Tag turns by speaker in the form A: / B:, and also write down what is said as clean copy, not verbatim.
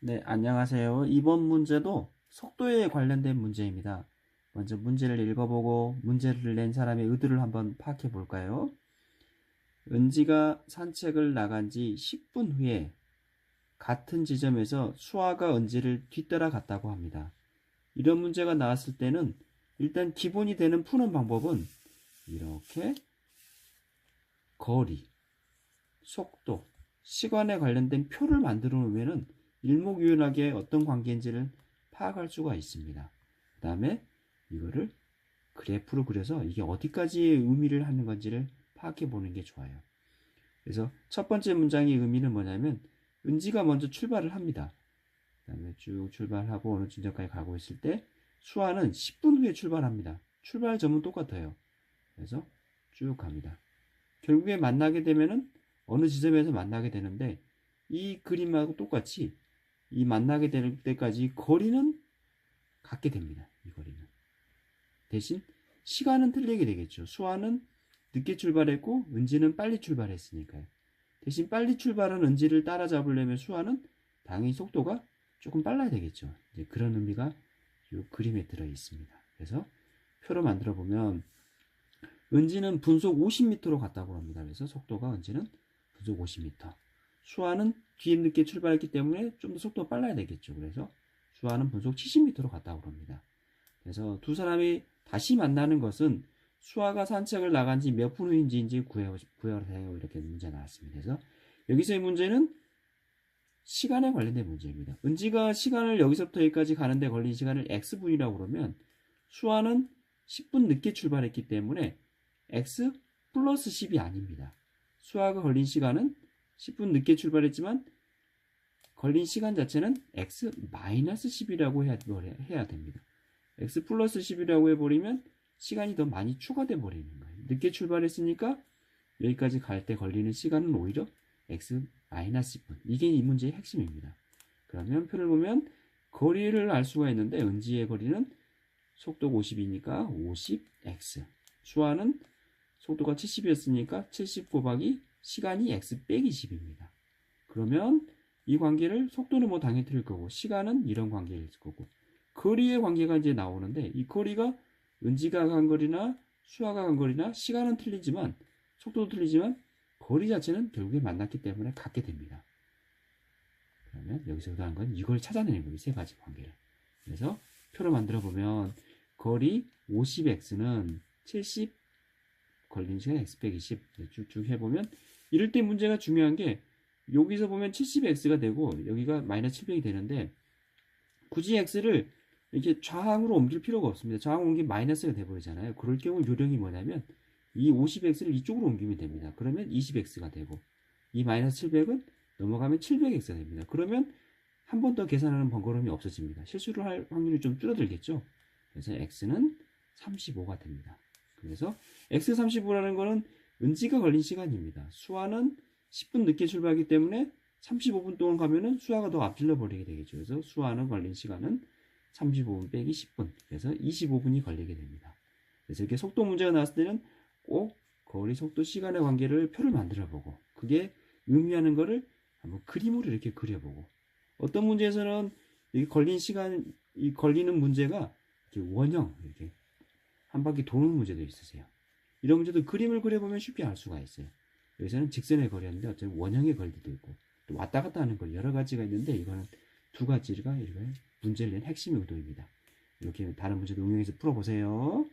A: 네, 안녕하세요. 이번 문제도 속도에 관련된 문제입니다. 먼저 문제를 읽어보고 문제를 낸 사람의 의도를 한번 파악해 볼까요? 은지가 산책을 나간 지 10분 후에 같은 지점에서 수아가 은지를 뒤따라 갔다고 합니다. 이런 문제가 나왔을 때는 일단 기본이 되는 푸는 방법은 이렇게 거리, 속도, 시간에 관련된 표를 만들어 놓으면 일목요연하게 어떤 관계인지를 파악할 수가 있습니다. 그 다음에 이거를 그래프로 그려서 이게 어디까지의 의미를 하는 건지를 파악해 보는 게 좋아요. 그래서 첫 번째 문장의 의미는 뭐냐면 은지가 먼저 출발을 합니다. 그 다음에 쭉 출발하고 어느 지점까지 가고 있을 때 수아는 10분 후에 출발합니다. 출발 점은 똑같아요. 그래서 쭉 갑니다. 결국에 만나게 되면은 어느 지점에서 만나게 되는데 이 그림하고 똑같이 이 만나게 될 때까지 거리는 같게 됩니다. 이 거리는. 대신 시간은 틀리게 되겠죠. 수아는 늦게 출발했고 은지는 빨리 출발했으니까요. 대신 빨리 출발한 은지를 따라잡으려면 수아는 당연히 속도가 조금 빨라야 되겠죠. 이제 그런 의미가 이 그림에 들어 있습니다. 그래서 표로 만들어 보면 은지는 분속 50m로 갔다고 합니다. 그래서 속도가 은지는 분속 50m. 수아는 뒤에 늦게 출발했기 때문에 좀 더 속도가 빨라야 되겠죠. 그래서 수아는 분속 70m로 갔다고 합니다. 그래서 두 사람이 다시 만나는 것은 수아가 산책을 나간 지 몇 분 후인지 구해오세요. 이렇게 문제가 나왔습니다. 그래서 여기서의 문제는 시간에 관련된 문제입니다. 은지가 시간을 여기서부터 여기까지 가는데 걸린 시간을 x분이라고 그러면 수아는 10분 늦게 출발했기 때문에 x 플러스 10이 아닙니다. 수아가 걸린 시간은 10분 늦게 출발했지만 걸린 시간 자체는 x 마이너스 10이라고 해야 됩니다. x 플러스 10이라고 해버리면 시간이 더 많이 추가돼 버리는 거예요. 늦게 출발했으니까 여기까지 갈 때 걸리는 시간은 오히려 x 마이너스 10분. 이게 이 문제의 핵심입니다. 그러면 표를 보면 거리를 알 수가 있는데 은지의 거리는 속도가 50이니까 50x. 수아는 속도가 70이었으니까 70 곱하기 시간이 x 빼기 10입니다. 그러면 이 관계를 속도는 뭐 당연히 틀릴 거고 시간은 이런 관계일 거고 거리의 관계가 이제 나오는데 이 거리가 은지가 간 거리나 수아가 간 거리나 시간은 틀리지만 속도도 틀리지만 거리 자체는 결국에 만났기 때문에 같게 됩니다. 그러면 여기서 의도한 건 이걸 찾아내는 거예요. 세 가지 관계를. 그래서 표를 만들어 보면 거리 50x는 70 걸린 시간 x 빼기 10 쭉쭉 해보면 이럴 때 문제가 중요한 게 여기서 보면 70x가 되고 여기가 마이너스 700이 되는데 굳이 x를 이렇게 좌항으로 옮길 필요가 없습니다. 좌항으로 옮기면 마이너스가 돼버리잖아요. 그럴 경우 요령이 뭐냐면 이 50x를 이쪽으로 옮기면 됩니다. 그러면 20x가 되고 이 마이너스 700은 넘어가면 700x가 됩니다. 그러면 한 번 더 계산하는 번거로움이 없어집니다. 실수를 할 확률이 좀 줄어들겠죠. 그래서 x는 35가 됩니다. 그래서 x 35라는 거는 은지가 걸린 시간입니다. 수아는 10분 늦게 출발하기 때문에 35분 동안 가면은 수아가 더 앞질러 버리게 되겠죠. 그래서 수아는 걸린 시간은 35분 빼기 10분. 그래서 25분이 걸리게 됩니다. 그래서 이렇게 속도 문제가 나왔을 때는 꼭 거리, 속도, 시간의 관계를 표를 만들어 보고 그게 의미하는 거를 한번 그림으로 이렇게 그려보고 어떤 문제에서는 이 걸린 시간, 이 걸리는 문제가 이렇게 원형, 이렇게 한 바퀴 도는 문제도 있으세요. 이런 문제도 그림을 그려보면 쉽게 알 수가 있어요. 여기서는 직선의 거리였는데 어차피 원형의 거리도 있고 또 왔다 갔다 하는 거리 여러 가지가 있는데 이거는 두 가지가 이걸 문제를 낸 핵심 의도입니다. 이렇게 다른 문제도 응용해서 풀어보세요.